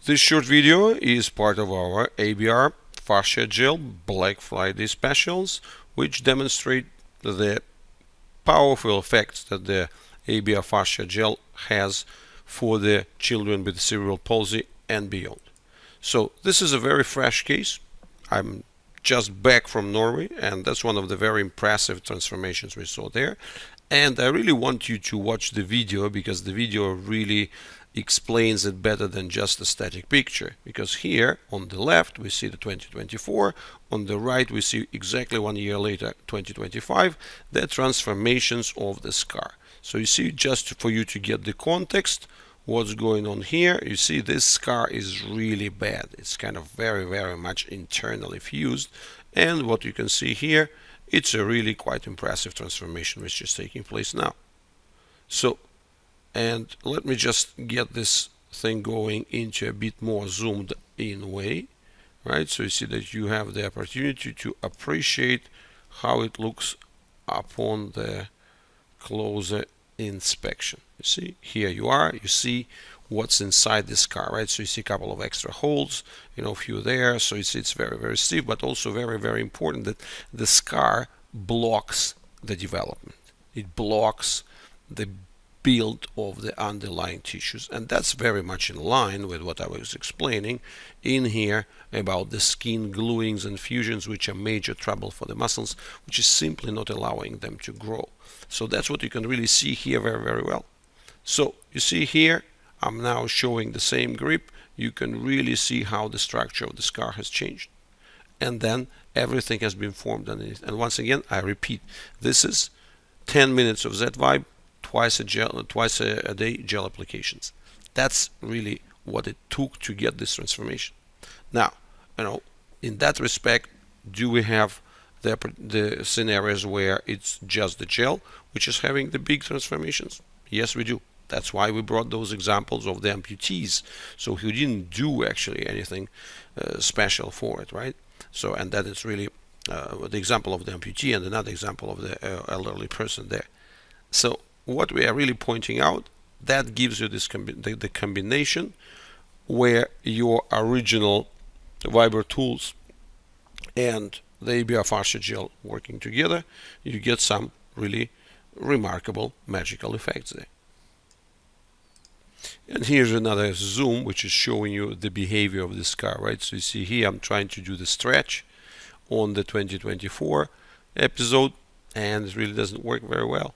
This short video is part of our ABR Fascia Gel Black Friday specials, which demonstrate the powerful effects that the ABR Fascia Gel has for the children with cerebral palsy and beyond. So this is a very fresh case. I'm just back from Norway, and that's one of the very impressive transformations we saw there. And I really want you to watch the video, because the video really explains it better than just a static picture. Because here on the left we see the 2024, on the right we see exactly 1 year later, 2025, the transformations of the scar. So you see, just for you to get the context what's going on here, you see this scar is really bad. It's kind of very much internally fused, and what you can see here, it's a really quite impressive transformation which is taking place now. So, and let me just get this thing going into a bit more zoomed in way, right? So you see that you have the opportunity to appreciate how it looks upon the closer inspection. You see, here you are, you see what's inside this scar, right? So you see a couple of extra holes, a few there. So it's very stiff, but also very important that the scar blocks the development. It blocks the build of the underlying tissues, and that's very much in line with what I was explaining in here about the skin gluings and fusions, which are major trouble for the muscles, which is simply not allowing them to grow. So that's what you can really see here very well. So you see here, I'm now showing the same grip. You can really see how the structure of the scar has changed, and then everything has been formed underneath. And once again, I repeat, this is 10 minutes of Z-Vibe, twice a day gel applications. That's really what it took to get this transformation. Now, in that respect, do we have the scenarios where it's just the gel which is having the big transformations? Yes, we do. That's why we brought those examples of the amputees, so who didn't do actually anything special for it, right? So, and that is really the example of the amputee, and another example of the elderly person there. So what we are really pointing out, that gives you this the combination where your original Vibro tools and the ABR Fascia Gel working together, you get some really remarkable magical effects there. And here's another zoom which is showing you the behavior of the scar, right? So you see here I'm trying to do the stretch on the 2024 episode, and it really doesn't work very well.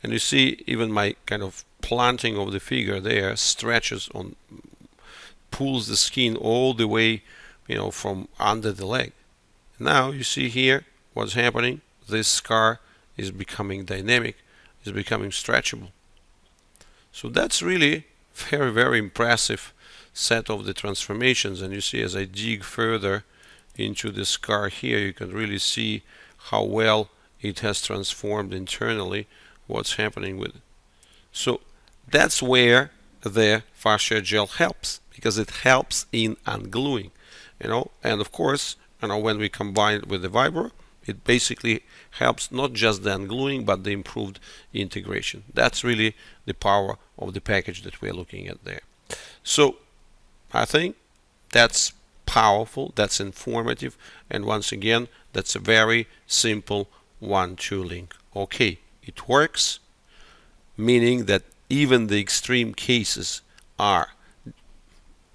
And you see even my kind of planting of the figure there stretches on, pulls the skin all the way, from under the leg. Now you see here what's happening. This scar is becoming dynamic, is becoming stretchable. So that's really very impressive set of the transformations. And you see, as I dig further into the scar here, you can really see how well it has transformed internally, what's happening with it. So that's where the fascia gel helps, because it helps in ungluing, and of course, when we combine it with the Vibro, it basically helps not just the ungluing but the improved integration. That's really the power of the package that we're looking at there. So I think that's powerful, that's informative, and once again, that's a very simple 1-2 link. Okay, it works, meaning that even the extreme cases are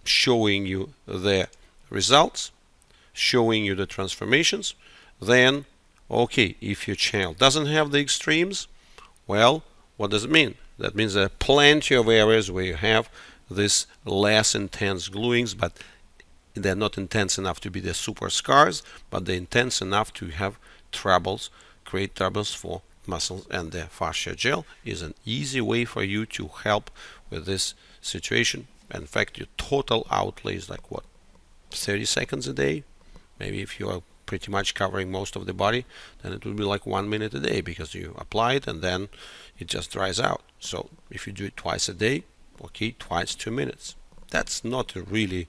showing you the results, showing you the transformations. Then, okay, if your channel doesn't have the extremes, well, what does it mean? That means there are plenty of areas where you have this less intense gluings, but they're not intense enough to be the super scars, but they're intense enough to have troubles, create troubles for muscles, and the fascia gel is an easy way for you to help with this situation. In fact, your total outlay is like what, 30 seconds a day? Maybe if you are pretty much covering most of the body, then it will be like 1 minute a day, because you apply it and then it just dries out. So if you do it twice a day, okay, twice 2 minutes. That's not a really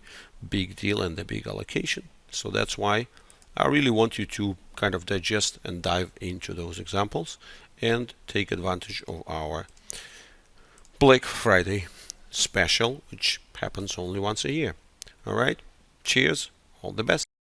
big deal and a big allocation. So that's why I really want you to kind of digest and dive into those examples and take advantage of our Black Friday special, which happens only once a year. All right, cheers, all the best.